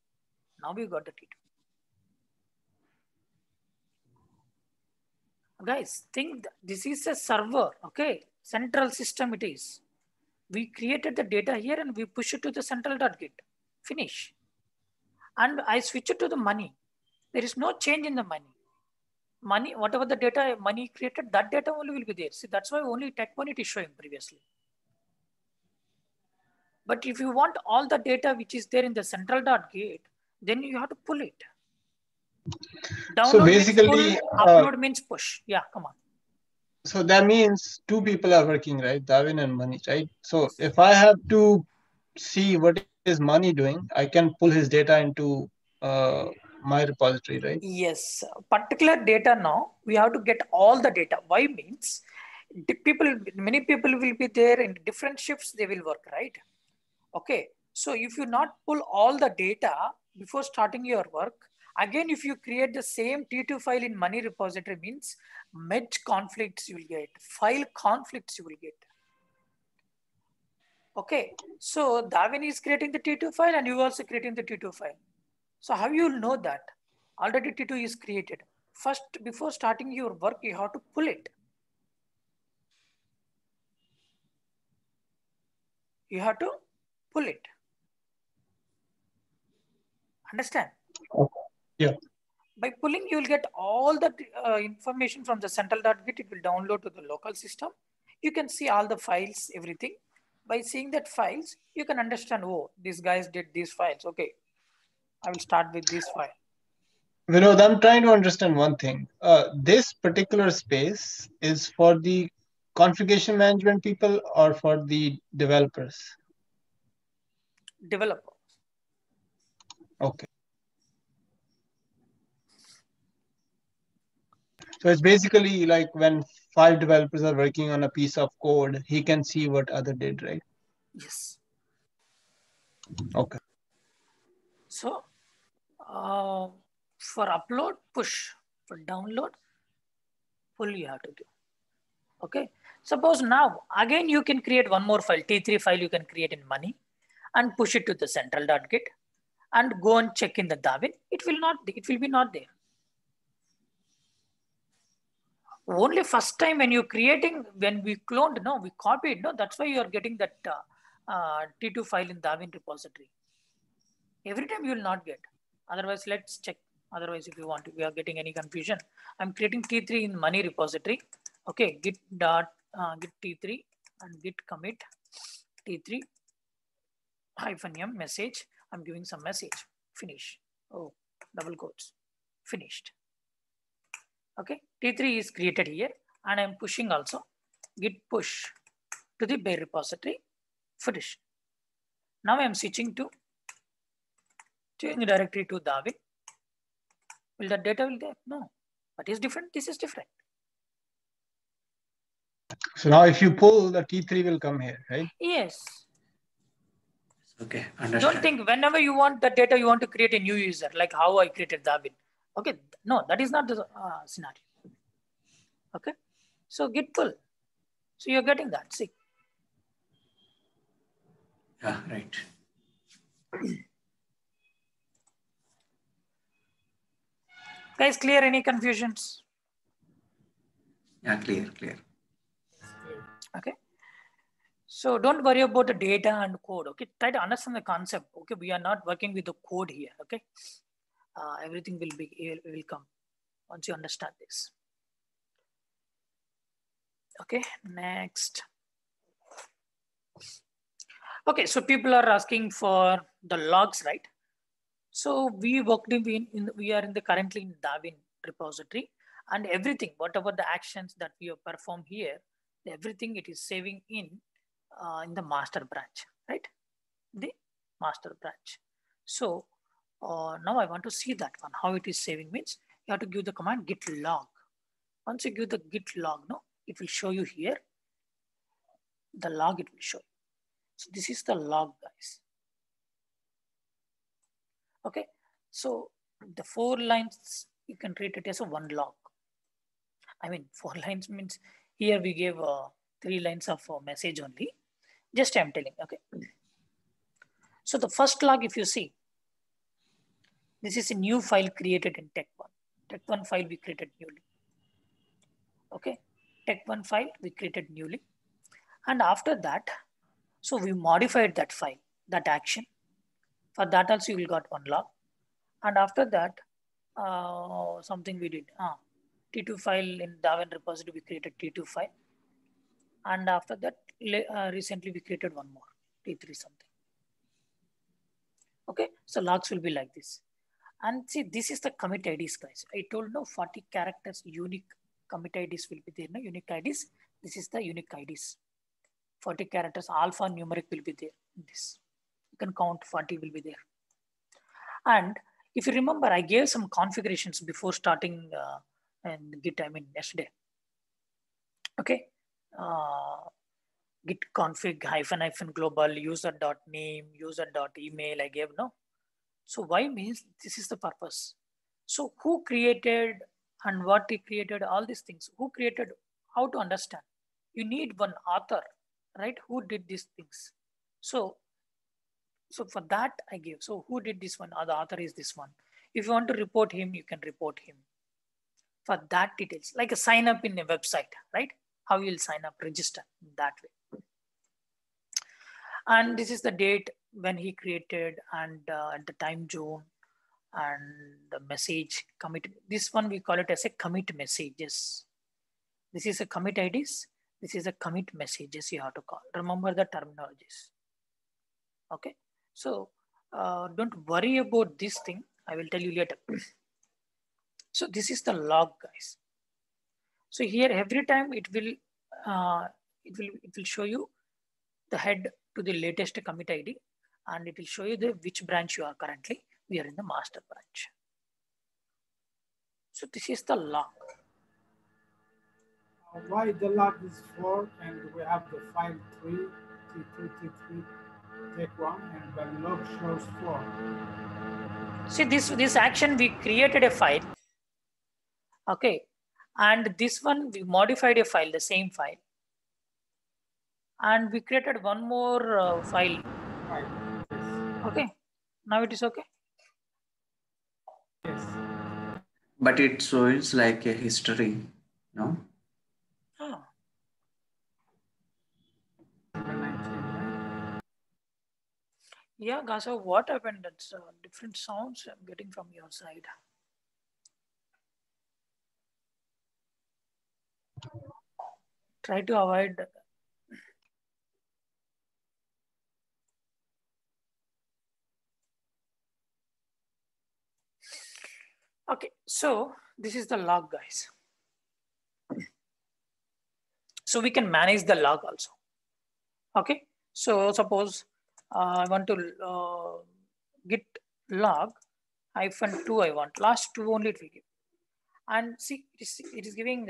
Now we got the T2. Guys, think this is a server, okay? Central system it is. We created the data here and we push it to the central.git. Finish. And I switch it to the money. There is no change in the money. Money, whatever the data money created, that data only will be there. See, that's why only tech1 it is showing previously. But if you want all the data which is there in the central.git, then you have to pull it. Download So basically, means pull, upload means push. Yeah, come on. So that means two people are working, right? Davin and Mani, right? So if I have to see what is Mani doing, I can pull his data into my repository, right? Yes, particular data now, we have to get all the data. Why means many people will be there in different shifts, they will work, right? Okay, so if you not pull all the data before starting your work, again, if you create the same T2 file in Mani repository means merge conflicts you will get, file conflicts you will get. Okay, so Davin is creating the T2 file and you also creating the T2 file. So how you will know that? Already T2 is created. First, before starting your work, you have to pull it. You have to pull it. Understand? Yeah. By pulling, you will get all the information from the central.git. It will download to the local system. You can see all the files, everything. By seeing that files, you can understand, oh, these guys did these files. Okay, I will start with this file. Vinod, I'm trying to understand one thing. This particular space is for the configuration management people or for the developers? Developer. Okay. So it's basically like when 5 developers are working on a piece of code, he can see what other did, right? Yes. Okay. So for upload, push. For download, pull you have to do. Okay. Suppose now, again, you can create one more file, T3 file you can create in Mani and push it to the central.git and go and check in the Davin. It will be not there. Only first time when you're creating, when we cloned, no, we copied, no, that's why you are getting that T2 file in Davin repository. Every time you will not get. Otherwise, let's check. Otherwise, if you want to, we are getting any confusion. I'm creating T3 in Mani repository. Okay, git T3 and git commit T3 -m message. I'm giving some message. Finish. Oh, double quotes. Finished. Okay, T3 is created here and I'm pushing also git push to the bare repository. Finish. Now I'm switching to change directory to Davin. Will the data will there? No. What is different? This is different. So now if you pull, the T3 will come here, right? Yes. Okay, understand. Don't think whenever you want the data, you want to create a new user, like how I created Davin. Okay, no, that is not the scenario. Okay, so git pull. So you're getting that, see. Yeah, right. Guys, clear any confusions? Yeah, clear. Okay. So don't worry about the data and code. Okay, try to understand the concept. Okay, we are not working with the code here. Okay, everything will come once you understand this. Okay, next. Okay, so people are asking for the logs, right? So we worked we are currently in Davin repository, and everything, whatever the actions that we have performed here, everything it is saving in the master branch, right? The master branch. So now I want to see that one, how it is saving means you have to give the command git log. Once you give the git log, no, it will show you here. The log it will show you. So this is the log, guys. Okay, so the 4 lines, you can treat it as a one log. I mean, 4 lines means here we gave 3 lines of message only. Just I'm telling, okay. So the first log, if you see, this is a new file created in Tech1. Tech1 file we created newly. Okay, Tech1 file we created newly. And after that, so we modified that file, that action. For that also you will got 1 log. And after that, something we did. T2 file in Daven repository, we created T2 file. And after that, recently we created 1 more, T3 something. Okay, so logs will be like this. And see, this is the commit IDs, guys. I told no 40 characters unique commit IDs will be there, no unique IDs. This is the unique IDs. 40 characters, alphanumeric will be there. This you can count 40 will be there. And if you remember, I gave some configurations before starting and Git, I mean yesterday. Okay, git config -- global user.name user.email I gave, no. So why means this is the purpose. So who created and what he created, all these things, who created, how to understand. You need one author, right? Who did these things? So for that I give. So who did this one? The author is this one. If you want to report him, you can report him. For that details, like a sign up in a website, right? How you'll sign up, register that way. And this is the date when he created and the time zone and the message commit. This one we call it as a commit messages. This is a commit IDs. This is a commit messages you have to call. Remember the terminologies. Okay. So don't worry about this thing. I will tell you later. So this is the log, guys. So here every time it will show you the head to the latest commit ID, and it will show you the which branch you are currently. We are in the master branch. So this is the log. Why the log is 4 and we have the file 3, T2, T3, Tech1, and the log shows 4. See this action, we created a file. Okay. And this one, we modified a file, the same file. And we created one more file. Right. Yes. Okay. Now it is okay. Yes. But it shows like a history, no? Oh. Yeah, Gasa, what happened? That's different sounds I'm getting from your side. Try to avoid. Okay, so this is the log, guys. So we can manage the log also. Okay, so suppose I want to git log -2. I want last 2 only it will give. And see, it is giving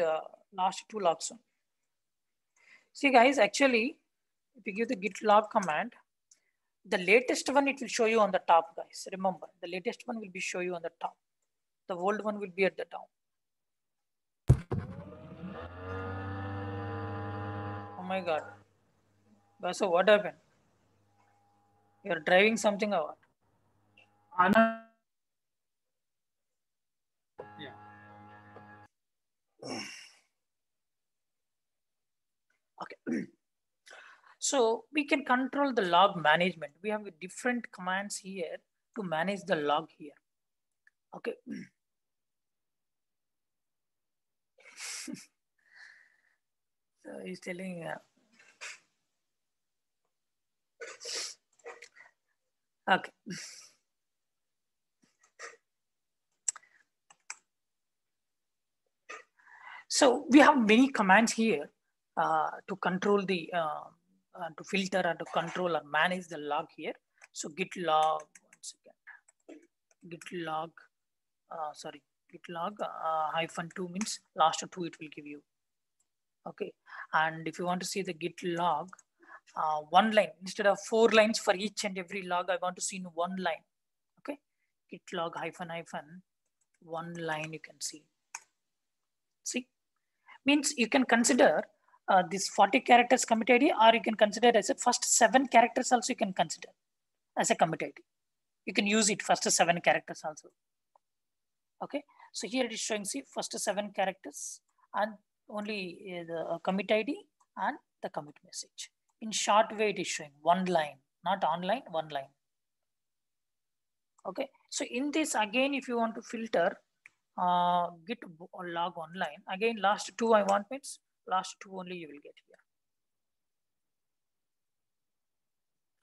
last 2 logs. See, guys, actually, if you give the git log command, the latest one it will show you on the top, guys. Remember, the latest one will be show you on the top. The old one will be at the down. Oh my God. So what happened? You're driving something or what? Yeah. Okay. So we can control the log management. We have different commands here to manage the log here. Okay. So he's telling. Okay. So we have many commands here to control the to filter and to control or manage the log here. So git log, once again, git log, git log -2 means last 2 it will give you. Okay, and if you want to see the git log, 1 line instead of 4 lines for each and every log, I want to see in 1 line. Okay, git log -, 1 line you can see. See, means you can consider this 40 characters commit ID, or you can consider as a first 7 characters also you can consider as a commit ID. You can use it first 7 characters also. Okay, so here it is showing, see, first 7 characters and only the commit ID and the commit message. In short way, it is showing one line, not online, one line. Okay, so in this again, if you want to filter git or log online, again last 2 I want means last 2 only you will get here.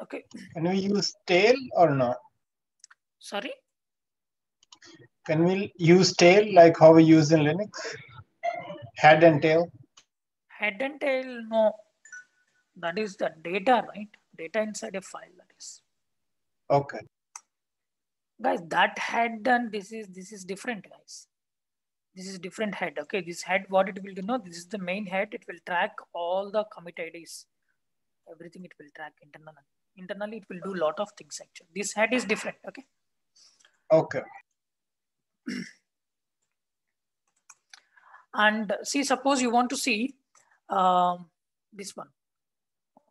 Okay. Can we use tail or not? Sorry? Can we use tail like how we use in Linux? Head and tail? Head and tail, no. That is the data, right? Data inside a file, that is. Okay. Guys, that head and this is different, guys. This is different head. Okay, this head, what it will do, no, this is the main head. It will track all the commit IDs. Everything it will track internally. Internally, it will do a lot of things actually. This head is different, okay? Okay. And see, suppose you want to see this one.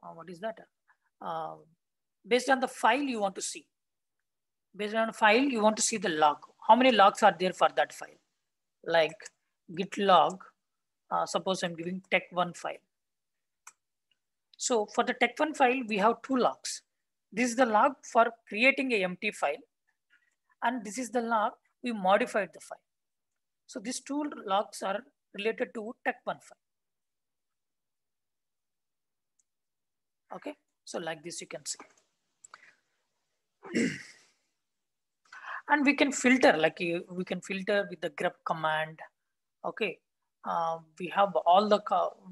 What is that? Based on the file you want to see. Based on the file, you want to see the log. How many logs are there for that file? Like git log, suppose I'm giving tech1 file. So for the tech1 file, we have 2 logs. This is the log for creating a empty file. And this is the log we modified the file. So these 2 logs are related to tech1 file. Okay, so like this you can see. And we can filter, like we can filter with the grep command. Okay, we have all the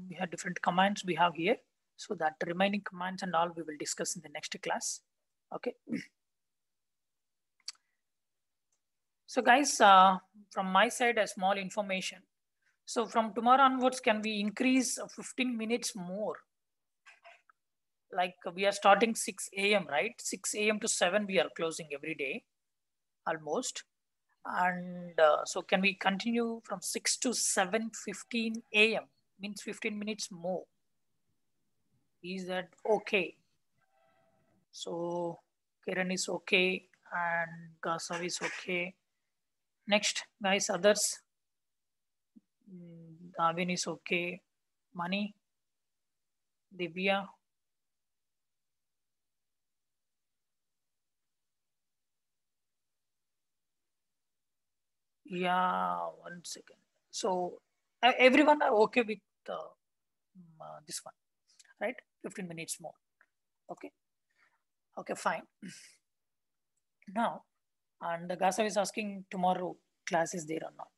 we have different commands we have here. So that the remaining commands and all we will discuss in the next class. Okay. So guys, from my side, a small information. So from tomorrow onwards, can we increase 15 minutes more? Like we are starting 6 a.m., right? 6 a.m. to 7, we are closing every day, almost. And so can we continue from 6 to 7:15 a.m. means 15 minutes more? Is that okay? So Kiran is okay and Gasav is okay. Next, guys, others. Davin is okay. Mani, Divya. Yeah, 1 second. So everyone are okay with this one, right? 15 minutes more. Okay. Okay, fine. Now, and Gasav is asking tomorrow class is there or not.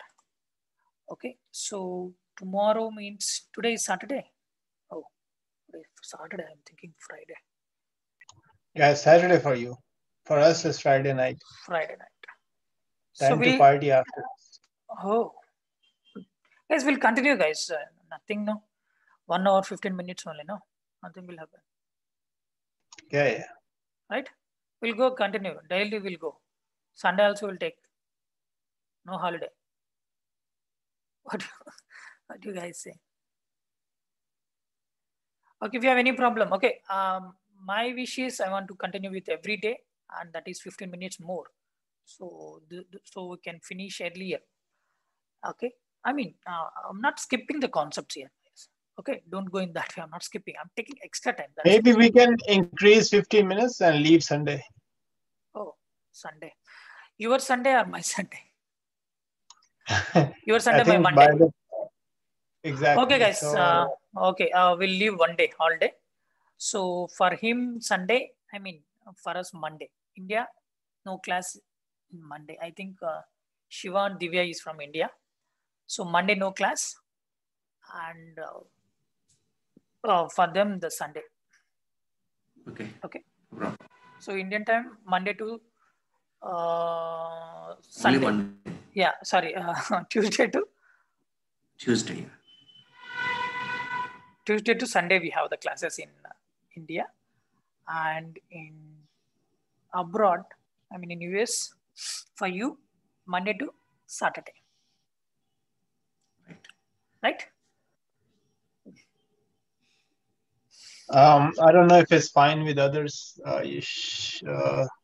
Okay, so tomorrow means today is Saturday. Oh, today Saturday, I'm thinking Friday. Yeah, Saturday for you. For us, it's Friday night. Friday night. Time to party after. Oh, guys, we'll continue, guys. Nothing, no. 1 hour, 15 minutes only, no. Nothing will happen. Yeah. Right? We'll go continue. Daily we'll go. Sunday also will take. No holiday. What do you guys say? Okay, if you have any problem, okay. My wish is I want to continue with every day, and that is 15 minutes more. So, so we can finish earlier. Okay. I mean, I'm not skipping the concepts here. Okay, don't go in that way. I'm not skipping. I'm taking extra time. Maybe we can increase 15 minutes and leave Sunday. Oh, Sunday. Your Sunday or my Sunday? Your Sunday, my Monday. Exactly. Okay, guys. So, okay, we'll leave one day, all day. So for him, Sunday, I mean, for us, Monday. India, no class Monday. I think Shiva and Divya is from India. So Monday, no class. And for them, the Sunday. Okay. Okay. So Indian time, Monday to Sunday. Only Monday. Yeah, sorry, Tuesday to? Tuesday. Tuesday to Sunday, we have the classes in India. And in abroad, I mean in US, for you, Monday to Saturday. Right? I don't know if it's fine with others.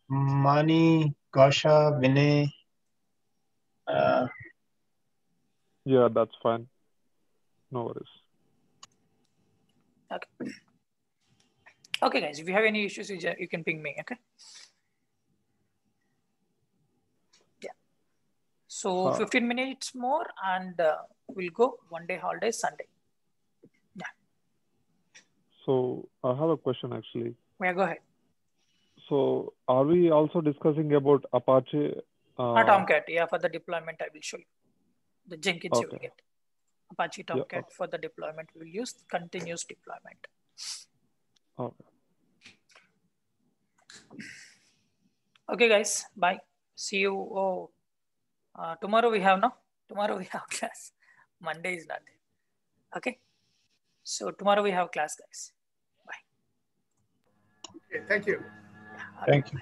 Mani, Gosha, Vinay. Yeah, that's fine. No worries. Okay. Okay, guys, if you have any issues, you can ping me, okay? Yeah. So 15 minutes more and we'll go one day holiday, Sunday. Yeah. So I have a question actually. Yeah, go ahead. So are we also discussing about Apache? Tomcat, yeah, for the deployment, I will show you. The Jenkins you will get. Apache Tomcat for the deployment, we will use continuous deployment. Okay. Okay, guys, bye. See you. Oh, tomorrow we have tomorrow we have class. Monday is not there. Okay. So tomorrow we have class, guys. Bye. Okay, thank you. Thank you.